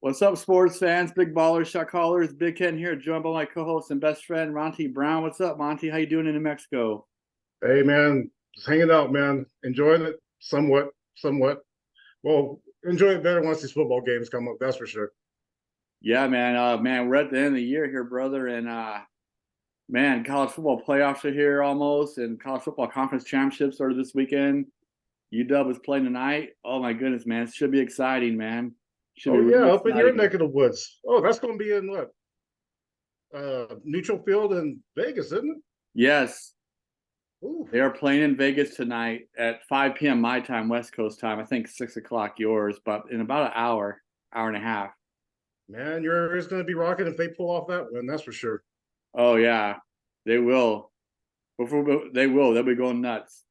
What's up, sports fans, big ballers, shot callers? Big Ken here, joined by my co-host and best friend, Monty Brown. What's up, Monty? How you doing in New Mexico? Hey man, just hanging out, man. Enjoying it somewhat. Well, enjoy it better once these football games come up, that's for sure. Yeah, man. Man, we're at the end of the year here, brother, and man, college football playoffs are here almost, and college football conference championship started this weekend. UW is playing tonight. Oh my goodness, man, it should be exciting, man. Should be Oh yeah, really up in your exciting. neck of the woods. Oh, that's gonna be in what? Neutral field in Vegas, isn't it? Yes, Ooh, they are playing in Vegas tonight at 5 p.m. my time, West Coast time. I think 6 o'clock yours, but in about an hour and a half. man, your ears gonna be rocking if they pull off that win, that's for sure. Oh yeah, they will. They will. They'll be going nuts.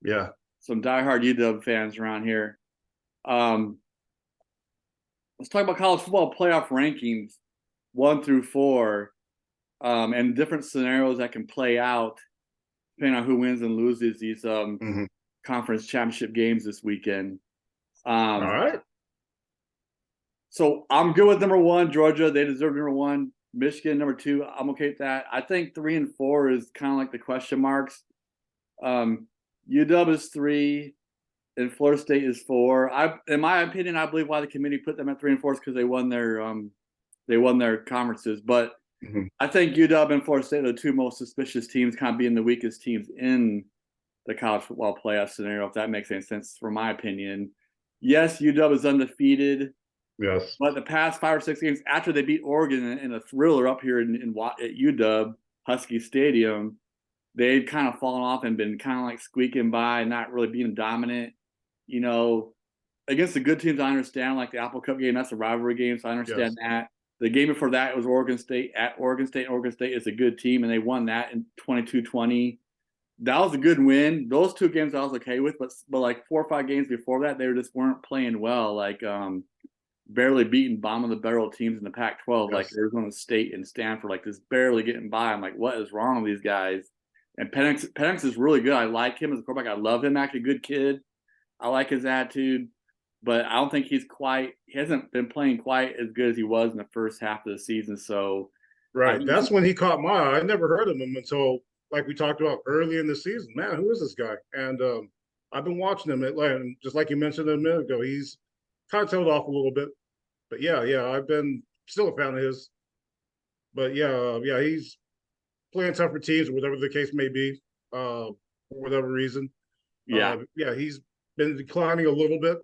Yeah. Some diehard UW fans around here. Um, let's talk about college football playoff rankings, 1 through 4, and different scenarios that can play out depending on who wins and loses these Hmm. conference championship games this weekend. All Um, right. so I'm good with number 1, Georgia. They deserve number 1. Michigan, number 2. I'm okay with that. I think 3 and 4 is kind of like the question marks. UW is 3. And Florida State is 4. In my opinion, I believe why the committee put them at 3 and 4 is because they won their conferences. But Hmm. I think UW and Florida State are the two most suspicious teams, kind of being the weakest teams in the college football playoff scenario. If that makes any sense, from my opinion. Yes, UW is undefeated, Yes. but the past 5 or 6 games after they beat Oregon in a thriller up here at UW Husky Stadium, they'd kind of fallen off and been kind of like squeaking by, not really being dominant. You know, against the good teams, I understand, like the Apple Cup game, that's a rivalry game, so I understand Yes. that. The game before that, it was Oregon State at Oregon State. Oregon State is a good team, and they won that in 22-20. That was a good win. Those 2 games I was okay with, but like 4 or 5 games before that, they just weren't playing well. Like barely beating bottom of the barrel teams in the Pac-12, like Yes. Arizona State and Stanford, like just barely getting by. I'm like, what is wrong with these guys? And Penix is really good. I like him as a quarterback. I love him. Actually, good kid. I like his attitude, but I don't think he hasn't been playing quite as good as he was in the first half of the season. So I Right. think, That's when he caught my eye. I never heard of him until, like we talked about early in the season. Man, who is this guy? And I've been watching him. And just like you mentioned a minute ago, he's kind of tailed off a little bit. But yeah, I've been still a fan of his. But yeah, he's playing tougher teams, or whatever the case may be, for whatever reason. yeah, Yeah, he's been declining a little bit.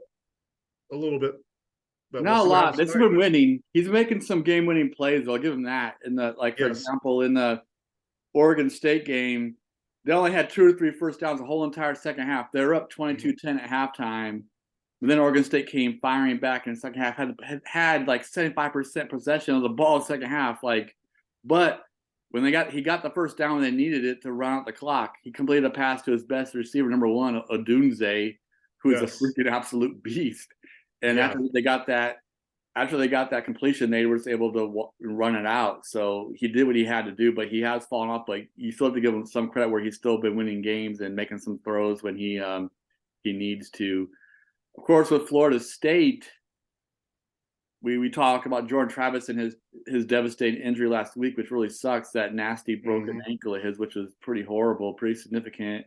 But we'll not a see what lot. happens They've tonight. been winning. He's making some game-winning plays. I'll give him that. In the for Yes. example, in the Oregon State game, they only had 2 or 3 first downs the whole entire second half. They were up Mhm. 22-10 at halftime. But then Oregon State came firing back in the second half, had like 75% possession of the ball in the second half. But when he got the first down when they needed it to run out the clock, he completed a pass to his best receiver, number 1, Odunze, who is a Yes. freaking absolute beast. And Yeah. after they got that completion, they were able to run it out. So he did what he had to do, but he has fallen off. But you still have to give him some credit where he's still been winning games and making some throws when he needs to. Of course, with Florida State, we talk about Jordan Travis and his devastating injury last week, which really sucks. That nasty broken Hmm. ankle of his, which was pretty horrible, pretty significant.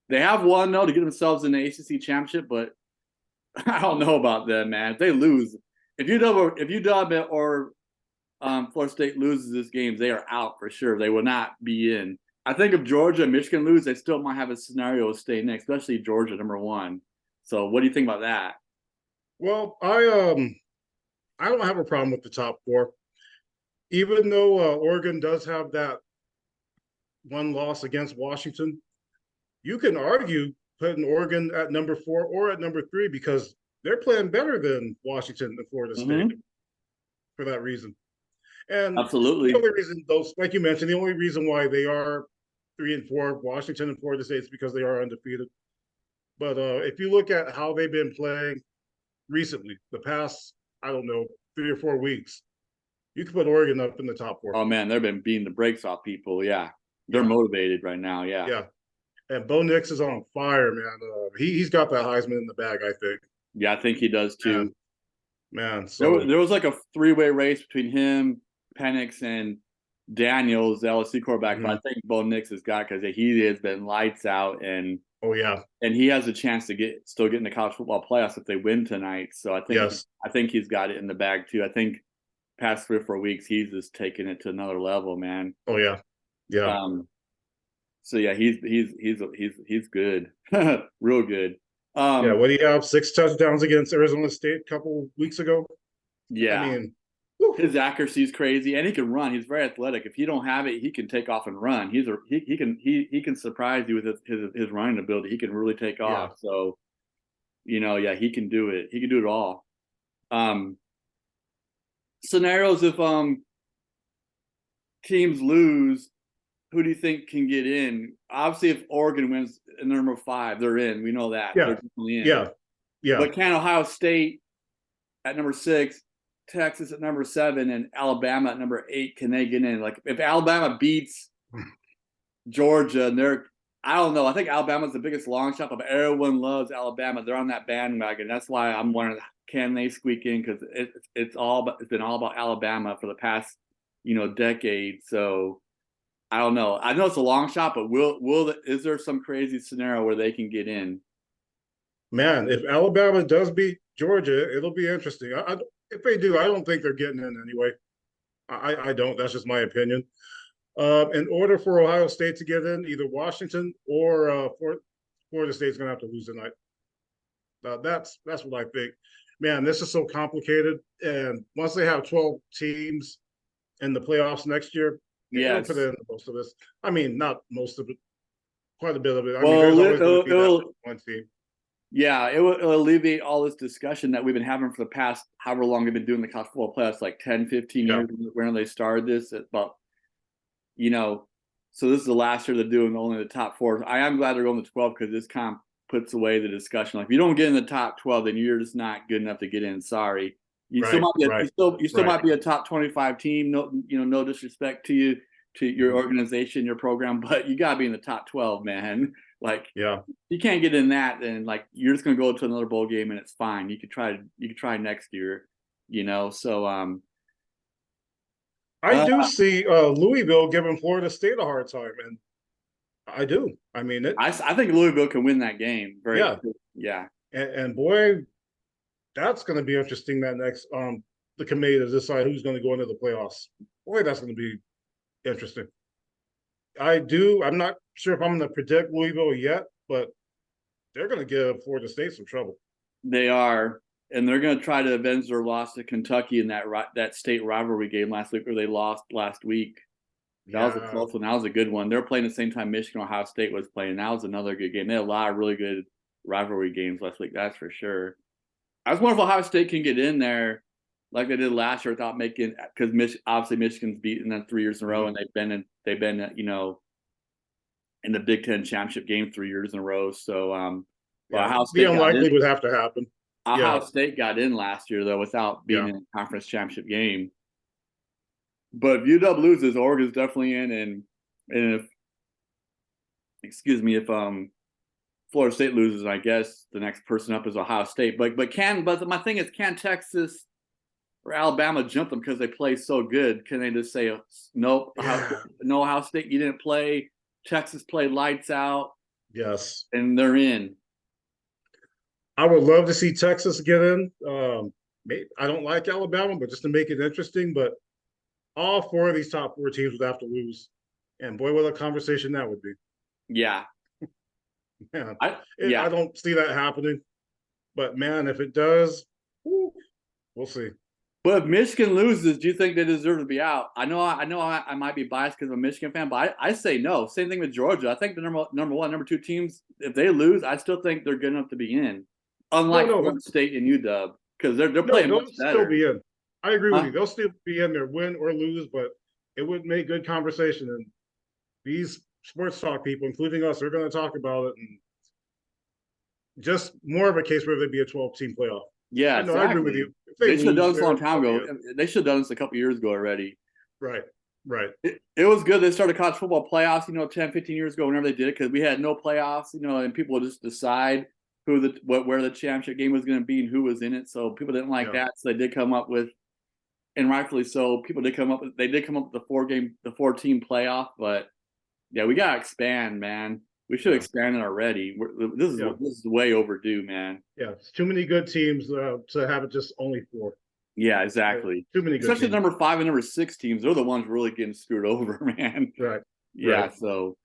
They have won though to get themselves in the ACC Championship, but I don't know about them, man. If they lose, if UW or Florida State loses this game, they are out for sure. They will not be in. I think if Georgia and Michigan lose, they still might have a scenario of staying in, especially Georgia, number 1. So, what do you think about that? Well, I don't have a problem with the top four, even though Oregon does have that one loss against Washington. You can argue putting Oregon at number 4 or at number 3 because they're playing better than Washington and Florida State Mm-hmm. for that reason. And the Absolutely. only reason those, like you mentioned, the only reason why they are 3 and 4, Washington and Florida State, is because they are undefeated. But if you look at how they've been playing recently, the past, I don't know, 3 or 4 weeks, you can put Oregon up in the top four. Oh man, they've been beating the brakes off people. Yeah, they're Yeah, motivated right now. Yeah, yeah. And Bo Nix is on fire, man. He's got that Heisman in the bag, I think. yeah, I think he does And too. Man, so There was like a three-way race between him, Penix, and Daniels, the LSU quarterback. But I think Bo Nix has got because he has been lights out, and oh yeah, and he has a chance to still get in the college football playoffs if they win tonight. So I think he's got it in the bag too. I think past 3 or 4 weeks he's just taking it to another level, man. oh yeah, yeah. So yeah, he's good, real good. Yeah, what do you have? 6 touchdowns against Arizona State a couple weeks ago. Yeah, I mean, his accuracy is crazy, and he can run. He's very athletic. If you don't have it, he can take off and run. He can surprise you with his running ability. He can really take off. So, yeah, he can do it. He can do it all. Scenarios if teams lose, who do you think can get in? Obviously, if Oregon wins number 5, they're in. We know that. Yeah. They're definitely in. Yeah. But can Ohio State at number 6, Texas at number 7, and Alabama at number 8, can they get in? Like if Alabama beats Georgia, and I don't know. I think Alabama's the biggest long shot, but everyone loves Alabama. They're on that bandwagon. That's why I'm wondering, can they squeak in? Because it's been all about Alabama for the past decade. So I don't know. I know it's a long shot, but is there some crazy scenario where they can get in? Man, if Alabama does beat Georgia, it'll be interesting. If they do, I don't think they're getting in anyway. I don't. That's just my opinion. In order for Ohio State to get in, either Washington or Florida State's going to have to lose tonight. That's what I think. Man, this is so complicated. And once they have 12 teams in the playoffs next year, they'll put in most of this. I mean, not most of it, quite a bit of it. I mean, there's always going to be that one team. Yeah, it will alleviate all this discussion that we've been having for the past however long they've been doing the college football playoffs, like 10, 15 years when they started this. But, so this is the last year they're doing only the top 4. I am glad they're going to 12 because this kind of puts away the discussion. Like, if you don't get in the top 12, then you're just not good enough to get in. Sorry. You still might be a top 25 team. No, no disrespect to you, to your organization, your program, but you got to be in the top 12, man. Like, you can't get in that, then like you're just gonna go to another bowl game and it's fine. You could try next year, So I do see Louisville giving Florida State a hard time, and I do. I mean, I think Louisville can win that game. And boy, that's going to be interesting. That next the committee to decide who's going to go into the playoffs. Boy, that's going to be interesting. I'm not sure if I'm going to predict Louisville yet, but they're going to give Florida State some trouble. They are, and they're going to try to avenge their loss to Kentucky in that state rivalry game last week, where they lost last week. That was a close one. That was a good one. They're playing the same time Michigan Ohio State was playing. That was another good game. They had a lot of really good rivalry games last week. That's for sure. I was wondering if Ohio State can get in there like they did last year without making, because obviously Michigan's beaten them 3 years in a row, and they've been in the Big Ten championship game 3 years in a row. So Ohio State the unlikely would have to happen. Ohio State got in last year though without being in a conference championship game. But if UW loses, Oregon's definitely in, and if Florida State loses, I guess the next person up is Ohio State. But my thing is, can Texas or Alabama jump them because they play so good? Can they just say, nope, no, Ohio State, you didn't play. Texas played lights out. Yes. And they're in. I would love to see Texas get in. I don't like Alabama, but just to make it interesting. But all 4 of these top 4 teams would have to lose. And boy, what a conversation that would be. Yeah. Man, I don't see that happening. But man, if it does, we'll see. But if Michigan loses, do you think they deserve to be out? I know I might be biased because I'm a Michigan fan, but I say no. Same thing with Georgia. I think the number 1, number 2 teams, if they lose, I still think they're good enough to be in. Unlike Florida State and UW, because they're playing much better. Still be in. I agree with you. They'll still be in there, win or lose, but it would make good conversation. And these sports talk people, including us, are going to talk about it, and just more of a case where there'd be a 12-team playoff. Yeah, exactly. I agree with you. They should have done this a long time ago. They should have done this a couple years ago already. Right. It was good. They started college football playoffs, 10, 15 years ago, whenever they did it, because we had no playoffs, and people would just decide where the championship game was going to be and who was in it. So people didn't like that. So they did come up with, and rightfully so, they did come up with the 4-team playoff. But yeah, we got to expand, man. We should have expanded already. This is way overdue, man. Yeah, it's too many good teams to have it just only 4. Yeah, exactly. Too many good Especially teams. number 5 and number 6 teams. They're the ones really getting screwed over, man. Right. Yeah, right. so,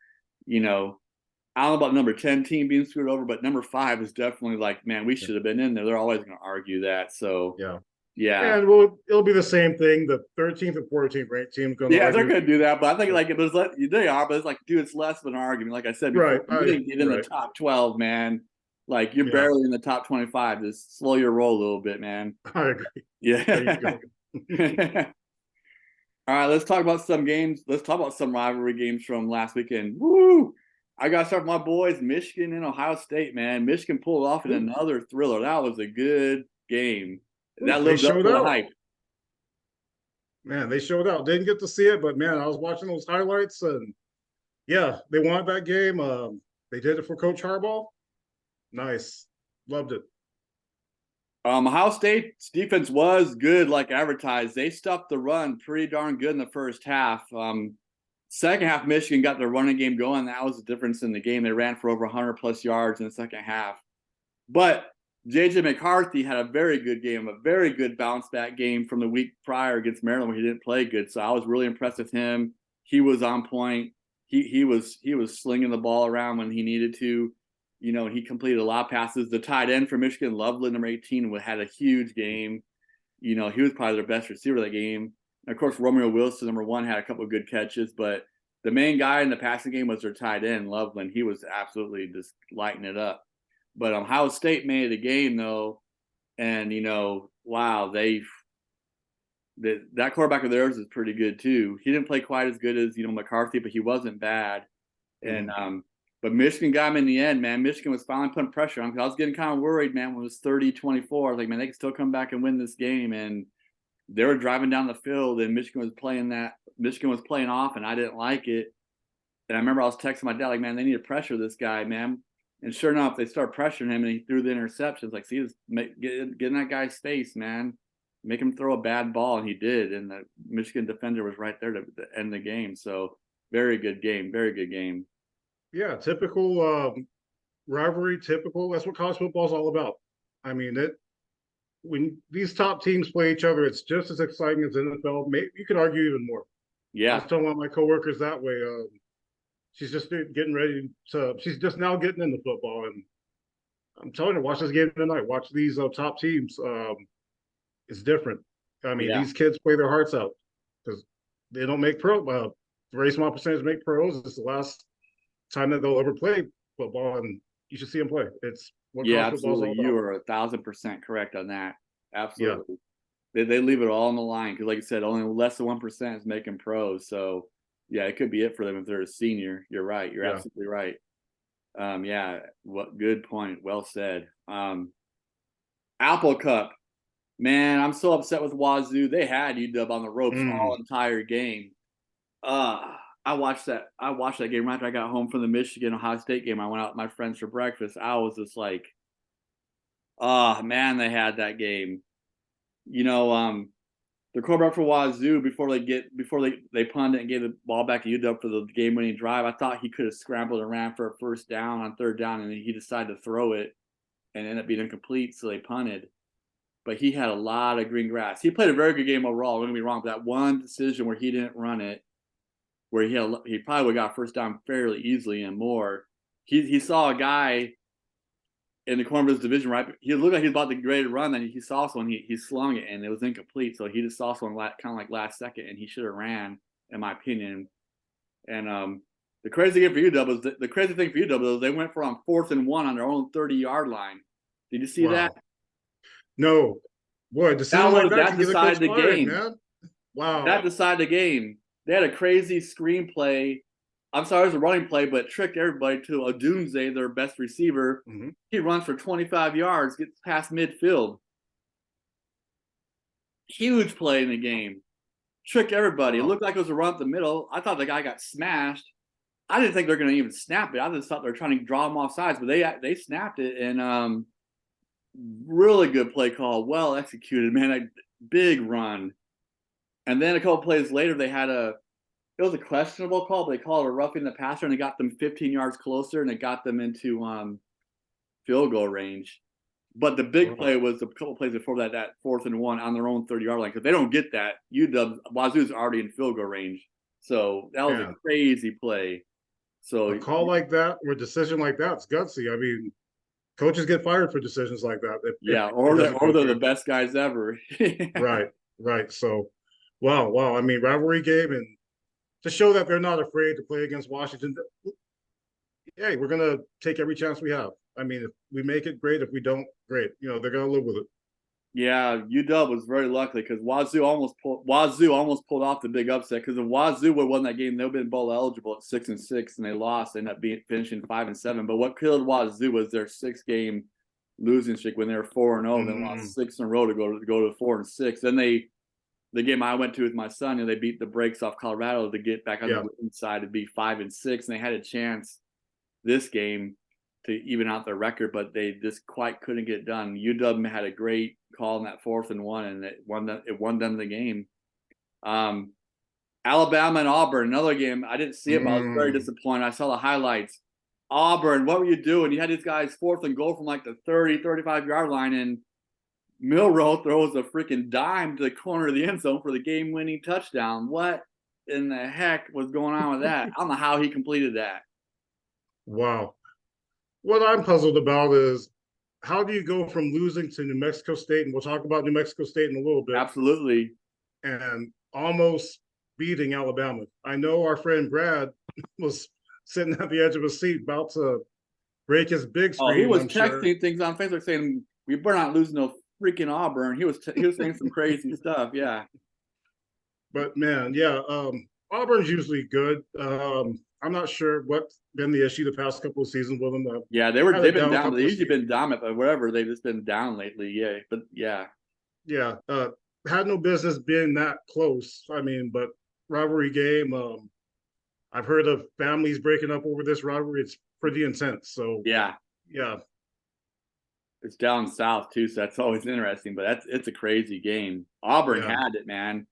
I don't know about number 10 team being screwed over, but number 5 is definitely like, man, we should have been in there. They're always going to argue that. So, yeah. And it'll be the same thing. The 13th and 14th ranked team going to they're going to do that. But I think they are, but it's like, dude, it's less of an argument. Like I said before, you didn't get in the top 12, man. Like you're barely in the top 25. Just slow your roll a little bit, man. I agree. Yeah. All right, let's talk about some games. Let's talk about some rivalry games from last weekend. Woo! I got to start with my boys, Michigan and Ohio State, man. Michigan pulled off in another thriller. That was a good game. That lived up to the hype. Man, they showed out. Didn't get to see it, but man, I was watching those highlights, and yeah, they won that game. They did it for Coach Harbaugh. Nice, loved it. Ohio State's defense was good, like advertised. They stuffed the run pretty darn good in the first half. Second half, Michigan got their running game going. That was the difference in the game. They ran for over 100-plus yards in the second half. But J.J. McCarthy had a very good game, a very good bounce-back game from the week prior against Maryland where he didn't play good. So I was really impressed with him. He was on point. He was slinging the ball around when he needed to. He completed a lot of passes. The tight end for Michigan, Loveland, number 18, had a huge game. He was probably their best receiver that game. And of course, Romeo Wilson, number 1, had a couple of good catches. But the main guy in the passing game was their tight end, Loveland. He was absolutely just lighting it up. But Ohio State made it a game, though. And, wow, that quarterback of theirs is pretty good, too. He didn't play quite as good as, McCarthy, but he wasn't bad. And but Michigan got him in the end, man. Michigan was finally putting pressure on him. I was getting kind of worried, man, when it was 30-24. I was like, man, they can still come back and win this game. And they were driving down the field, and Michigan was playing off, and I didn't like it. And I remember I was texting my dad, like, man, they need to pressure this guy, man. And sure enough, they started pressuring him, and he threw the interceptions. Like, see, get in that guy's face, man. Make him throw a bad ball, and he did. And the Michigan defender was right there to end the game. So, very good game. Very good game. Yeah, typical rivalry, typical. That's what college football is all about. I mean, when these top teams play each other, it's just as exciting as NFL. Maybe you could argue even more. Yeah. I was telling one of my coworkers that way. She's just getting ready to. She's just now getting into football, and I'm telling her, watch this game tonight. Watch these top teams. It's different. I mean, these kids play their hearts out because they don't make pro. Very small percentage make pros. It's the last time that they'll ever play football, and you should see them play. It's what absolutely. You are 1,000% correct on that. Absolutely. Yeah. They leave it all on the line because, like you said, only less than 1% is making pros. So, yeah, it could be it for them if they're a senior. You're right. You're absolutely right. What good point. Well said. Apple Cup. Man, I'm so upset with Wazoo. They had UW on the ropes all entire game. I watched that game right after I got home from the Michigan Ohio State game. I went out with my friends for breakfast. I was just like, man, they had that game. The quarterback for Wazoo before they punted and gave the ball back to UW for the game-winning drive. I thought he could have scrambled and ran for a first down on third down, and he decided to throw it and ended up being incomplete, so they punted. But he had a lot of green grass. He played a very good game overall. Don't get me wrong, but that one decision where he didn't run it, where he probably would have got first down fairly easily and more. He saw a guy in the corner of his division, right? He looked like he was about to get ready to run, and he saw someone. He slung it, and it was incomplete. So he just saw someone kind of like last second, and he should have ran, in my opinion. And the crazy thing for UW is they went for on 4th and 1 on their own 30-yard line. Did you see that? No. Boy, that decided the game. Man. Wow. That decided the game. They had a crazy screenplay. I'm sorry, it was a running play, but tricked everybody to Odunze, their best receiver. Mm-hmm. He runs for 25 yards, gets past midfield. Huge play in the game. Tricked everybody. Wow. It looked like it was a run up the middle. I thought the guy got smashed. I didn't think they're going to even snap it. I just thought they're trying to draw them off sides, but they snapped it, and really good play call, well executed, man. A big run, and then a couple plays later, it was a questionable call, but they called it a roughing the passer, and it got them 15 yards closer, and it got them into field goal range. But the big play was a couple plays before that 4th and 1 on their own 30-yard line. Because they don't get that, Wazoo's already in field goal range. So that was a crazy play. So a call like that or a decision like that's gutsy. I mean, coaches get fired for decisions like that. Or they're the best guys ever. Right. So, wow. I mean, rivalry game, and to show that they're not afraid to play against Washington. Hey, we're gonna take every chance we have. I mean, if we make it, great. If we don't, great. You know, they're gonna live with it. Yeah, UW was very lucky because Wazoo almost pulled off the big upset. Because if Wazoo would have won that game, they'd have been bowl eligible at 6-6, and they lost. They ended up finishing 5-7. But what killed Wazoo was their 6-game losing streak when they were 4-0, then lost 6 in a row to go to 4-6. Then the game I went to with my son, you know, they beat the brakes off Colorado to get back on the inside to be 5-6, and they had a chance this game to even out their record, but they just quite couldn't get it done. UW had a great call in that 4th and 1, and it won them the game. Alabama and Auburn, another game. I didn't see it, but I was very disappointed. I saw the highlights. Auburn, what were you doing? You had these guys 4th and goal from like the 30, 35-yard line, and Milroe throws a freaking dime to the corner of the end zone for the game-winning touchdown. What in the heck was going on with that? I don't know how he completed that. Wow. What I'm puzzled about is how do you go from losing to New Mexico State, and we'll talk about New Mexico State in a little bit. Absolutely. And almost beating Alabama. I know our friend Brad was sitting at the edge of his seat about to break his big screen. He was texting things on Facebook saying, we better not lose no freaking Auburn. He was saying some crazy stuff, yeah. But, man, Auburn's usually good. I'm not sure what's been the issue the past couple of seasons with them. They've been down. They've usually been dominant, but whatever, they've just been down lately. Yeah, but yeah. Yeah, had no business being that close. I mean, but rivalry game. I've heard of families breaking up over this rivalry. It's pretty intense. So yeah. It's down south too, so that's always interesting. But it's a crazy game. Auburn had it, man.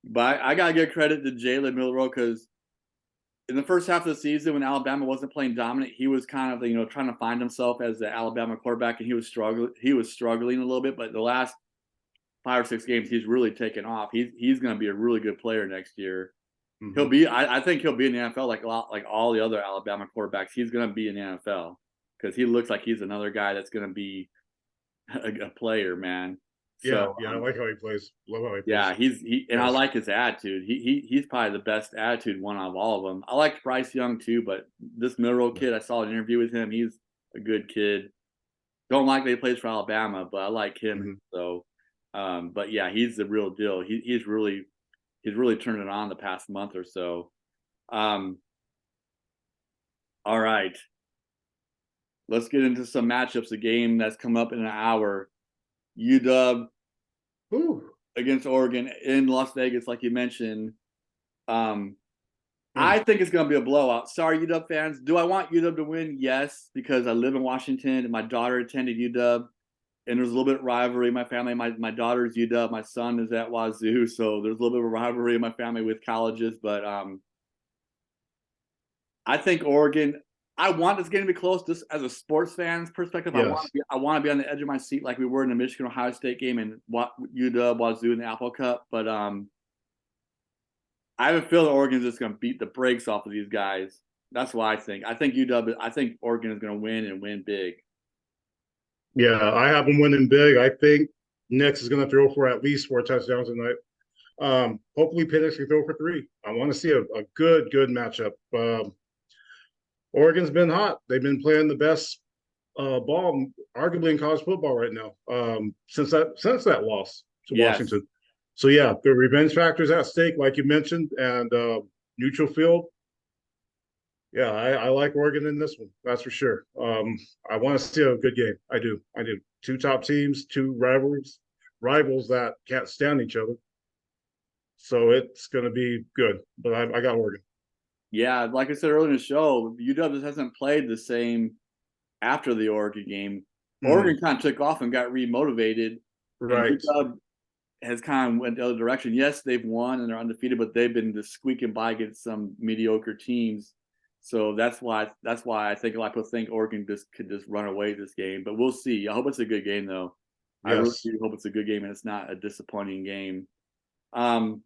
But I gotta give credit to Jalen Milroe because in the first half of the season, when Alabama wasn't playing dominant, he was kind of trying to find himself as the Alabama quarterback, and he was struggling a little bit. But the last 5 or 6 games, he's really taken off. He's going to be a really good player next year. Mm-hmm. I think he'll be in the NFL like all the other Alabama quarterbacks. He's going to be in the NFL because he looks like he's another guy that's going to be a player, man. I like how he plays. Love how he plays. Yeah, I like his attitude. He's probably the best attitude one of all of them. I like Bryce Young too, but this Milroe kid, I saw an interview with him. He's a good kid. Don't like that he plays for Alabama, but I like him. Mm-hmm. So, but yeah, he's the real deal. He's really turned it on the past month or so. All right, let's get into some matchups. A game that's come up in an hour. UW against Oregon in Las Vegas, like you mentioned. I think it's going to be a blowout. Sorry, UW fans. Do I want UW to win? Yes, because I live in Washington and my daughter attended UW, and there's a little bit of rivalry in my family. My daughter's UW, my son is at Wazoo, so there's a little bit of rivalry in my family with colleges. But I think Oregon. I want this game to be close. Just as a sports fan's perspective, yes. I want to be on the edge of my seat like we were in the Michigan-Ohio State game and UW, Wazoo in the Apple Cup. But I have a feeling Oregon's just going to beat the brakes off of these guys. That's what I think. I think Oregon is going to win and win big. Yeah, I have them winning big. I think Nix is going to throw for at least 4 touchdowns tonight. Hopefully Penix can throw for 3. I want to see a good matchup. Oregon's been hot. They've been playing the best ball, arguably in college football right now, since that loss to Washington. So yeah, the revenge factor is at stake, like you mentioned, and neutral field. Yeah, I like Oregon in this one. That's for sure. I want to see a good game. I do. 2 top teams, 2 rivals that can't stand each other. So it's going to be good. But I got Oregon. Yeah, like I said earlier in the show, UW just hasn't played the same after the Oregon game. Hmm. Oregon kind of took off and got remotivated, and Right. UW has kind of went the other direction. Yes, they've won and they're undefeated, but they've been just squeaking by against some mediocre teams. So that's why I think a lot of people think Oregon could just run away this game. But we'll see. I hope it's a good game though. I really Yes. do hope it's a good game and it's not a disappointing game. Um,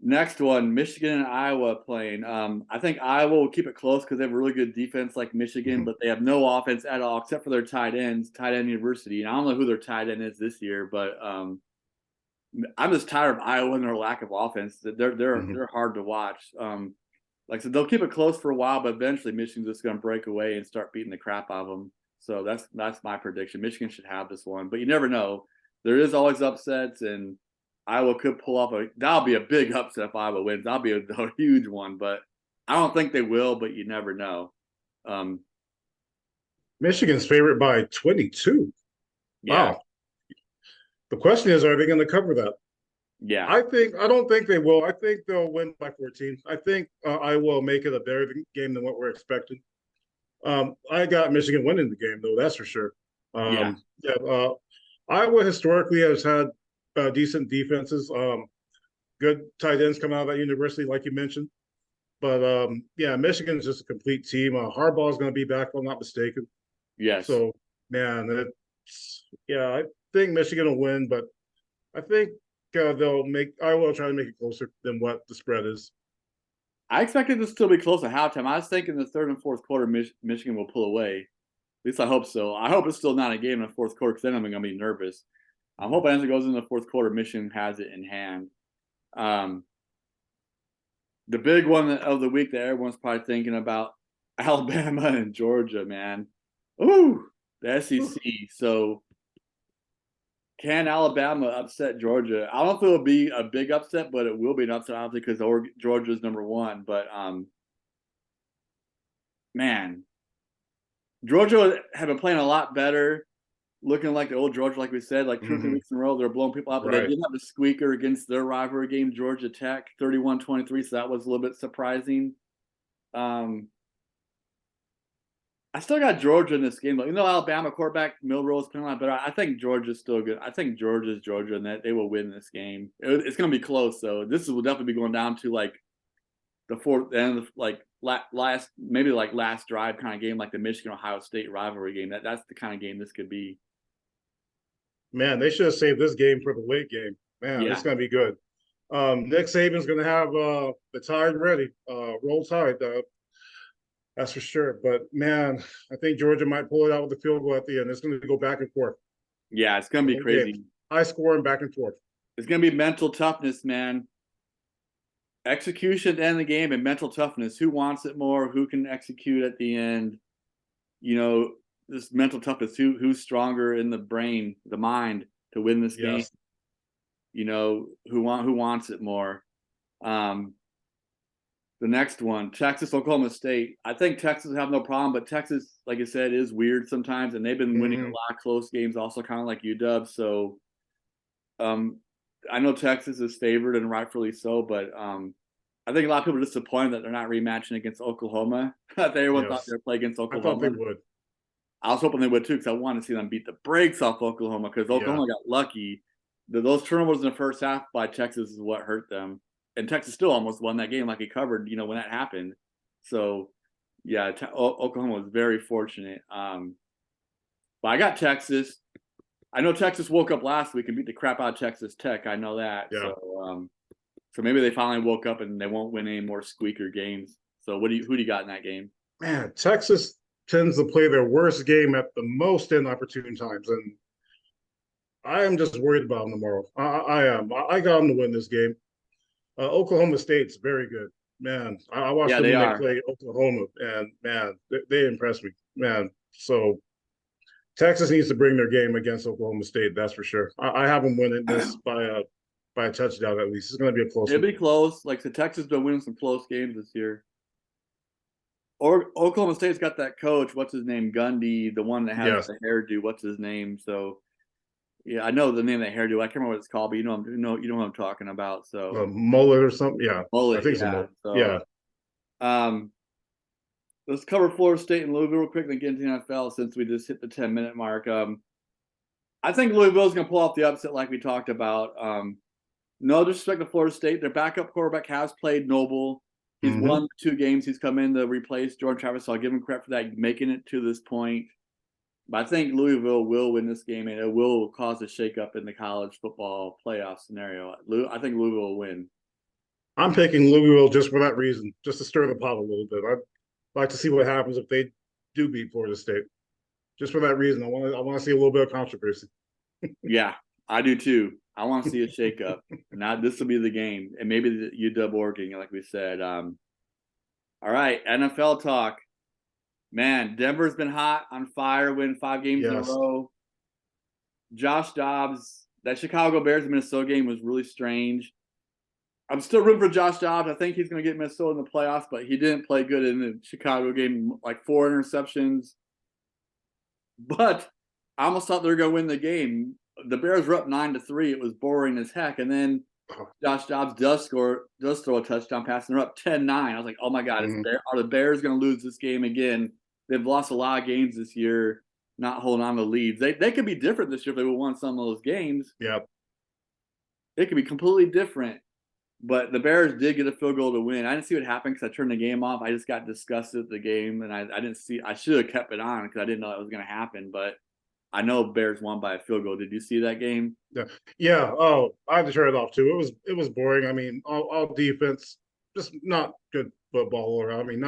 Next one, Michigan and Iowa playing. I think Iowa will keep it close because they have a really good defense like Michigan, Mhm. but they have no offense at all except for their tight ends, tight end university. And I don't know who their tight end is this year, but I'm just tired of Iowa and their lack of offense. Mhm. They're hard to watch. Like I said, they'll keep it close for a while, but eventually Michigan's just going to break away and start beating the crap out of them. So that's my prediction. Michigan should have this one, but you never know. There is always upsets, and Iowa could pull off that'll be a big upset if Iowa wins. That'll be a huge one, but I don't think they will. But you never know. Um, Michigan's favored by 22. yeah, Wow. The question is, are they going to cover that? yeah, I don't think they will. I think they'll win by 14. I think I will make it a better game than what we're expecting. I got Michigan winning the game, though. That's for sure. yeah. Yeah. Iowa historically has had decent defenses. Good tight ends come out of that university, like you mentioned. But yeah, Michigan is just a complete team. Harbaugh is going to be back, if I'm not mistaken. Yes. So, man, yeah, I think Michigan will win, but I think I will try to make it closer than what the spread is. I expected to still be close at halftime. I was thinking the third and fourth quarter, Michigan will pull away. At least I hope so. I hope it's still not a game in the fourth quarter because then I'm going to be nervous. I'm hoping as it goes into the fourth quarter, Michigan has it in hand. Um, the big one of the week that everyone's probably thinking about, Alabama and Georgia, man. Ooh, the SEC. So can Alabama upset Georgia? I don't know if it'll be a big upset, but it will be an upset, obviously, because Georgia's number one. But man, Georgia have been playing a lot better, looking like the old Georgia, like we said, like 2 or 3 Hmm. weeks in a row. They're blowing people out, but they Right. did have a squeaker against their rivalry game, Georgia Tech, 31-23. So that was a little bit surprising. Um, I still got Georgia in this game, though. Alabama quarterback Milroe's playing a lot better. I think Georgia's still good. I think Georgia's Georgia, and that they will win this game. It's going to be close, though. This will definitely be going down to like the fourth end of like last maybe like last drive kind of game, like the Michigan Ohio State rivalry game. That's the kind of game this could be. Man, they should have saved this game for the late game. Man, it's Yeah, going to be good. Nick Saban's going to have the tide ready. Roll tide. That's for sure. But man, I think Georgia might pull it out with the field goal at the end. It's going to go back and forth yeah, it's going the to be whole game. crazy. High score and back and forth. It's going to be mental toughness, man. Execution at the end of the game and mental toughness. Who wants it more? Who can execute at the end? You know, this mental toughness. Who's stronger in the brain, the mind to win this game? Yes. Who wants it more? Um, the next one, Texas, Oklahoma State. I think Texas will have no problem, but Texas, like I said, is weird sometimes, and they've been winning a Hmm. lot of close games, also kind of like UW. So, um, I know Texas is favored and rightfully so, but I think a lot of people are disappointed that they're not rematching against Oklahoma. Everyone thought they Yes. would play against I thought they Oklahoma. would. I was hoping they would too because I wanted to see them beat the brakes off Oklahoma because Yeah. Oklahoma got lucky. Those turnovers in the first half by Texas is what hurt them, and Texas still almost won that game like he covered. When that happened. So yeah, Oklahoma was very fortunate. But I got Texas. I know Texas woke up last week and beat the crap out of Texas Tech. I know that. Yeah. So maybe they finally woke up and they won't win any more squeaker games. So who do you got in that game? Man, Texas tends to play their worst game at the most inopportune times, and I am just worried about them tomorrow. I am. I got them to win this game. Oklahoma State's very good. Man, I watched Yeah, them they when they are. played Oklahoma, and man, they impressed me. Man, so Texas needs to bring their game against Oklahoma State. That's for sure. I have them winning this by a touchdown at least. It's going to be a close It'll one. be close. Like the Texas been winning some close games this year. Or Oklahoma State's got that coach. What's his name? Gundy, the one that has Yes. the hairdo. What's his name? So Yeah, I know the name of that hairdo. I can't remember what it's called, but you know what I'm talking about. So Mullet or something. Yeah, I mullet, think it's a yeah. mullet. So Yeah, um, let's cover Florida State and Louisville real quick, and then get into the NFL since we just hit the 10-minute mark. I think Louisville's going to pull off the upset, like we talked about. No disrespect to Florida State, their backup quarterback has played Noble. He's won 2 games. He's come in to replace Jordan Travis, so I'll give him credit for that, making it to this point. But I think Louisville will win this game, and it will cause a shakeup in the college football playoff scenario. I think Louisville will win. I'm picking Louisville just for that reason, just to stir the pot a little bit. I'd like to see what happens if they do beat Florida State. Just for that reason, I want to see a little bit of controversy. Yeah, I do too. I want to see a shakeup. This will be the game, and maybe the UW Oregon, like we said. All right, NFL talk. Man, Denver's been hot, on fire, win 5 games in a row. Josh Dobbs, that Chicago Bears Minnesota game was really strange. I'm still rooting for Josh Dobbs. I think he's going to get Minnesota in the playoffs, but he didn't play good in the Chicago game, like 4 interceptions. But I almost thought they were going to win the game. The Bears were up 9-3. It was boring as heck. And then Josh Dobbs does throw a touchdown pass, and they're up 10-9. I was like, oh, my God, are the Bears going to lose this game again? They've lost a lot of games this year, not holding on to leads. They could be different this year if they would have won some of those games. Yep. It could be completely different. But the Bears did get a field goal to win. I didn't see what happened because I turned the game off. I just got disgusted at the game, and I didn't see. I should have kept it on because I didn't know it was going to happen. But I know Bears won by a field goal. Did you see that game? Yeah. Oh, I had to turn it off too. It was boring. I mean, all defense, just not good football. Or I mean,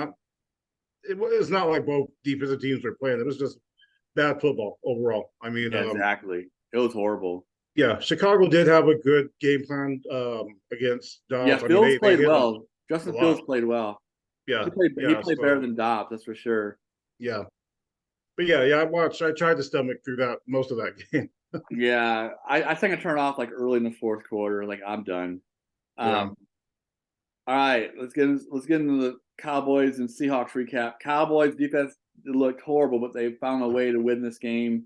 it's not like both defensive teams were playing. It was just bad football overall. I mean, yeah, exactly. It was horrible. Yeah, Chicago did have a good game plan against Dobbs. Yeah, Fields played well. Justin Fields played well. Yeah, he played better than Dobbs, that's for sure. Yeah, but yeah, I tried to stomach through that most of that game. Yeah, I think I turned off like early in the 4th quarter. Like, I'm done. All right, let's get into the Cowboys and Seahawks recap. Cowboys defense looked horrible, but they found a way to win this game.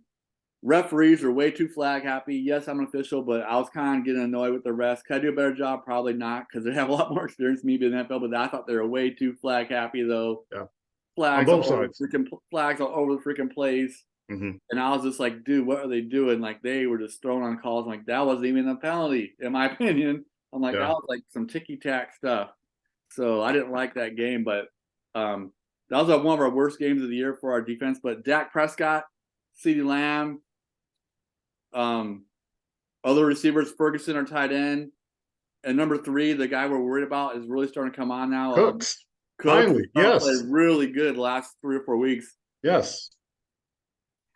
Referees are way too flag happy. Yes, I'm an official, but I was kind of getting annoyed with the refs. Could I do a better job? Probably not, because they have a lot more experience than me being in the NFL, but I thought they were way too flag happy, though. Yeah. Flags on both sides. Flags all over the freaking place. And I was just like, dude, what are they doing? Like, they were just throwing on calls. I'm like, that wasn't even a penalty, in my opinion. I'm like, that was like some ticky-tack stuff. So I didn't like that game, but that was one of our worst games of the year for our defense. But Dak Prescott, CeeDee Lamb, other receivers, Ferguson, our tight end, and number 3, the guy we're worried about, is really starting to come on now. Cooks finally, yes, played really good the last 3 or 4 weeks. Yes.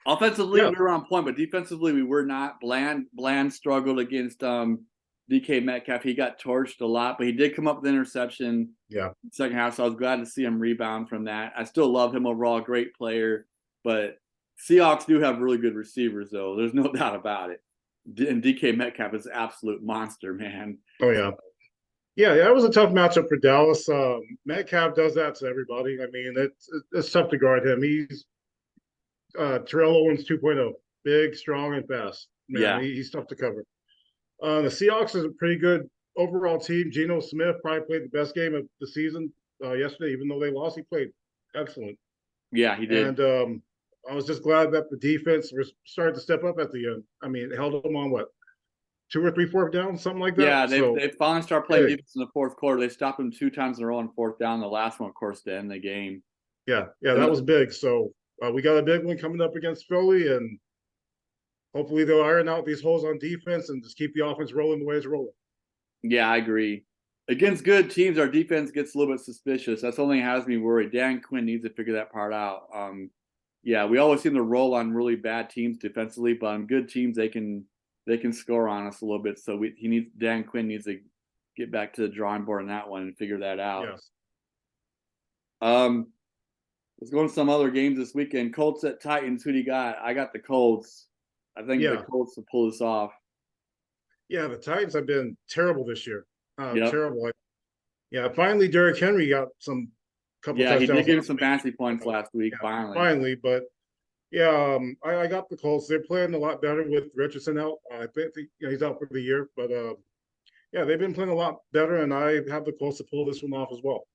Offensively, we were on point, but defensively, we were not. Bland struggled against DK Metcalf. He got torched a lot, but he did come up with an interception. Second half, so I was glad to see him rebound from that. I still love him overall, great player, but Seahawks do have really good receivers, though. There's no doubt about it. And DK Metcalf is an absolute monster, man. Oh, yeah. Yeah, that was a tough matchup for Dallas. Metcalf does that to everybody. I mean, it's tough to guard him. He's Terrell Owens 2.0, big, strong, and fast. Man, he's tough to cover. The Seahawks is a pretty good overall team. Geno Smith probably played the best game of the season yesterday, even though they lost. He played excellent. Yeah, he did. And I was just glad that the defense was starting to step up at the end. I mean, it held them on 2 or 3 4th down, something like that. Yeah, they finally started playing defense in the 4th quarter. They stopped them 2 times in a row on 4th down. The last one, of course, to end the game. Yeah, that was big. So we got a big one coming up against Philly, and hopefully they'll iron out these holes on defense and just keep the offense rolling the way it's rolling. Yeah, I agree. Against good teams, our defense gets a little bit suspicious. That's the only thing that has me worried. Dan Quinn needs to figure that part out. Yeah, we always seem to roll on really bad teams defensively, but on good teams, they can score on us a little bit. So Dan Quinn needs to get back to the drawing board on that one and figure that out. Yes. Let's go into some other games this weekend. Colts at Titans. Who do you got? I got the Colts. I think the Colts will pull this off. Yeah, the Titans have been terrible this year. Terrible. Finally, Derrick Henry got some couple touchdowns. He did give him some fantasy points last week. Finally, but Yeah, I got the Colts. They're playing a lot better with Richardson out. I think he's out for the year, but yeah, they've been playing a lot better, and I have the Colts to pull this one off as well.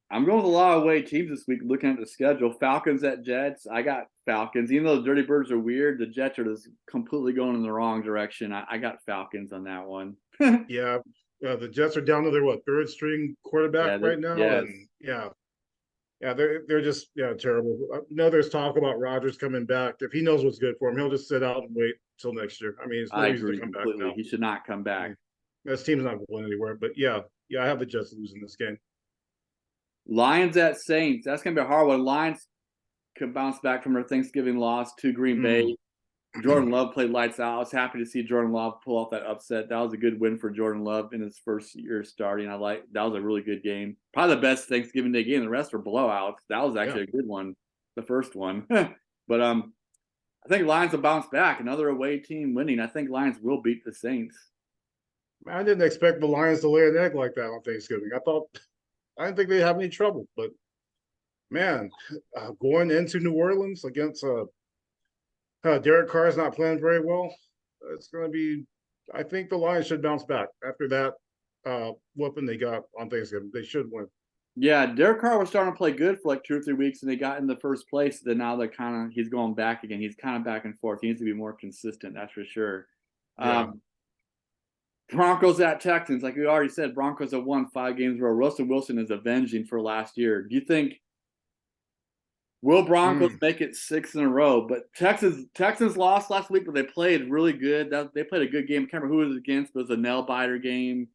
I'm going with a lot of away teams this week. Looking at the schedule, Falcons at Jets. I got Falcons. Even though the Dirty Birds are weird, the Jets are just completely going in the wrong direction. I got Falcons on that one. Yeah, the Jets are down to their third string quarterback Yeah, right now, yes. and yeah, they're just terrible. I know there's talk about Rodgers coming back. If he knows what's good for him, he'll just sit out and wait till next year. I mean, there's no I reason to agree come back completely. now. He should not come I back. mean, this team's not going anywhere. But yeah, I have the Jets losing this game. Lions at Saints. That's gonna be a hard one. Lions could bounce back from their Thanksgiving loss to Green Bay. Jordan Love played lights out. I was happy to see Jordan Love pull off that upset. That was a good win for Jordan Love in his first year starting. That was a really good game. Probably the best Thanksgiving Day game. The rest were blowouts. That was actually a good one, the first one. But I think Lions will bounce back. Another away team winning. I think Lions will beat the Saints. I didn't expect the Lions to lay an egg like that on Thanksgiving. I didn't think they'd have any trouble, but man, going into New Orleans against Derek Carr is not playing very well. It's going to be. I think the Lions should bounce back after that whooping they got on Thanksgiving. They should win. Yeah, Derek Carr was starting to play good for like 2 or 3 weeks, and they got in the first place. Then now he's going back again. He's kind of back and forth. He needs to be more consistent. That's for sure. Yeah. Broncos at Texans, like we already said, Broncos have won 5 games in a row. Russell Wilson is avenging for last year. Do you think will Broncos make it 6 in a row? But Texans lost last week, but they played really good. They played a good game. I can't remember who it was against, but it was a nail biter game.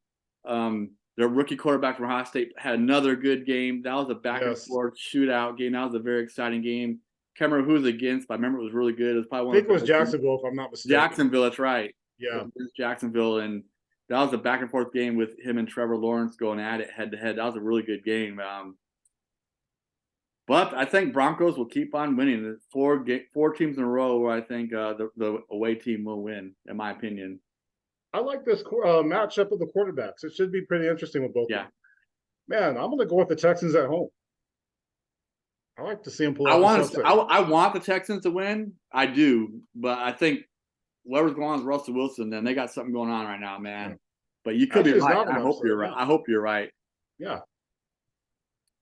Their rookie quarterback from Ohio State had another good game. That was a back and forth shootout game. That was a very exciting game. Can't remember who it was against, but I remember it was really good. It was probably one. I think it was Jacksonville, if I'm not mistaken. Jacksonville, that's right. Yeah, it was Jacksonville, and that was a back and forth game with him and Trevor Lawrence going at it head to head. That was a really good game. But I think Broncos will keep on winning. 4 teams in a row where I think the away team will win, in my opinion. I like this matchup of the quarterbacks. It should be pretty interesting with both. Yeah. Man, I'm going to go with the Texans at home. I like to see them pull out the upset. I want the Texans to win. I do, but I think whatever's going on with Russell Wilson, then they got something going on right now, man. Yeah. But you could be right. I hope you're right. I hope you're right. Yeah.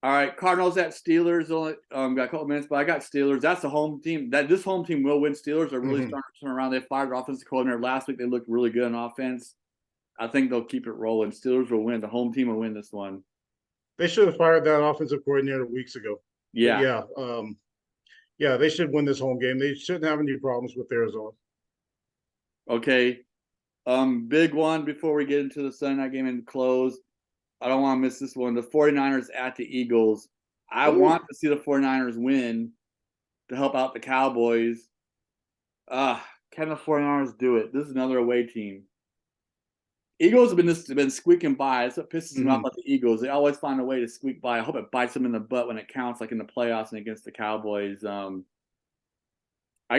All right, Cardinals at Steelers. Only got a couple minutes, but I got Steelers. That's the home team. This home team will win. Steelers are really starting to turn around. They fired their offensive coordinator last week. They looked really good on offense. I think they'll keep it rolling. Steelers will win. The home team will win this one. They should have fired that offensive coordinator weeks ago. Yeah. Yeah, they should win this home game. They shouldn't have any problems with Arizona. Okay. Big one before we get into the Sunday night game and close. I don't want to miss this one. The 49ers at the Eagles. I want to see the 49ers win to help out the Cowboys. Can the 49ers do it? This is another away team. Eagles have been squeaking by. That's what pisses me off about the Eagles. They always find a way to squeak by. I hope it bites them in the butt when it counts, like in the playoffs and against the Cowboys. I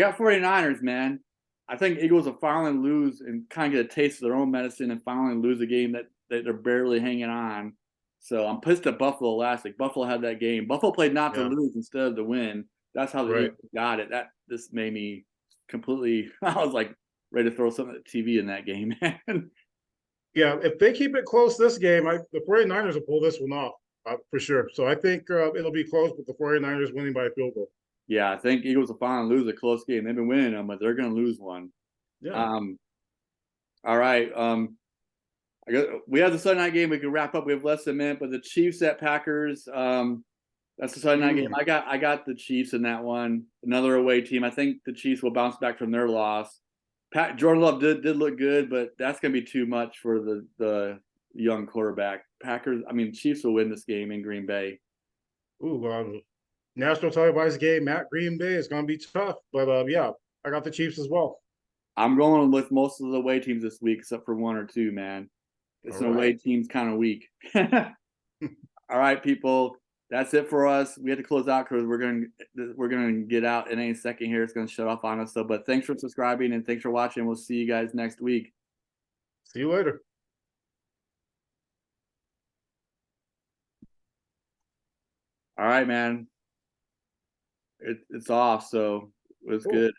got 49ers, man. I think Eagles will finally lose and kind of get a taste of their own medicine and finally lose a game that they're barely hanging on. So I'm pissed at Buffalo last week. Buffalo had that game. Buffalo played not to lose instead of to win. That's how the Eagles got it. This made me completely – I was like ready to throw something at the TV in that game, man. Yeah, if they keep it close this game, the 49ers will pull this one off for sure. So I think it'll be close, but the 49ers winning by a field goal. Yeah, I think Eagles will finally lose a close game. They've been winning them, but they're going to lose one. Yeah. All right. We have the Sunday night game. We can wrap up. We have less than a minute, but the Chiefs at Packers. That's the Sunday night game. I got the Chiefs in that one. Another away team. I think the Chiefs will bounce back from their loss. Jordan Love did look good, but that's going to be too much for the young quarterback. Chiefs will win this game in Green Bay. National televised game at Green Bay is going to be tough, but I got the Chiefs as well. I'm going with most of the away teams this week, except for 1 or 2, man. It's an away team's kind of weak. All right, people. That's it for us. We had to close out because we're gonna get out in any second here. It's gonna shut off on us. But thanks for subscribing and thanks for watching. We'll see you guys next week. See you later. All right, man. it's off, so it was Cool. good.